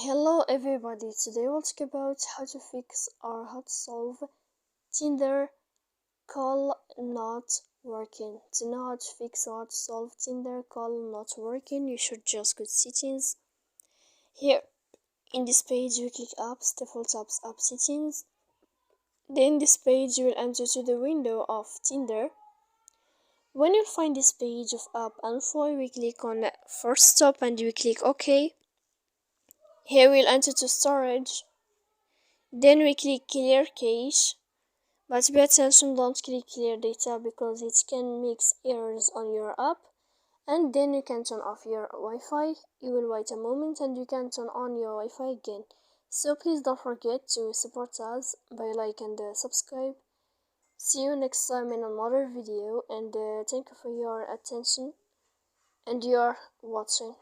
Hello everybody, today we'll talk about how to fix or how to solve Tinder call not working. To know how to fix or how to solve Tinder call not working, you should just go to settings. Here in this page you click apps, default apps, app settings. Then this page you will enter to the window of Tinder. When you find this page of app info, we click on first stop and we click OK. Here we'll enter to storage. Then we click clear cache, but pay attention, don't click clear data because it can mix errors on your app. And then you can turn off your Wi-Fi. You will wait a moment and you can turn on your Wi-Fi again. So please don't forget to support us by like and subscribe. See you next time in another video, and thank you for your attention and your watching.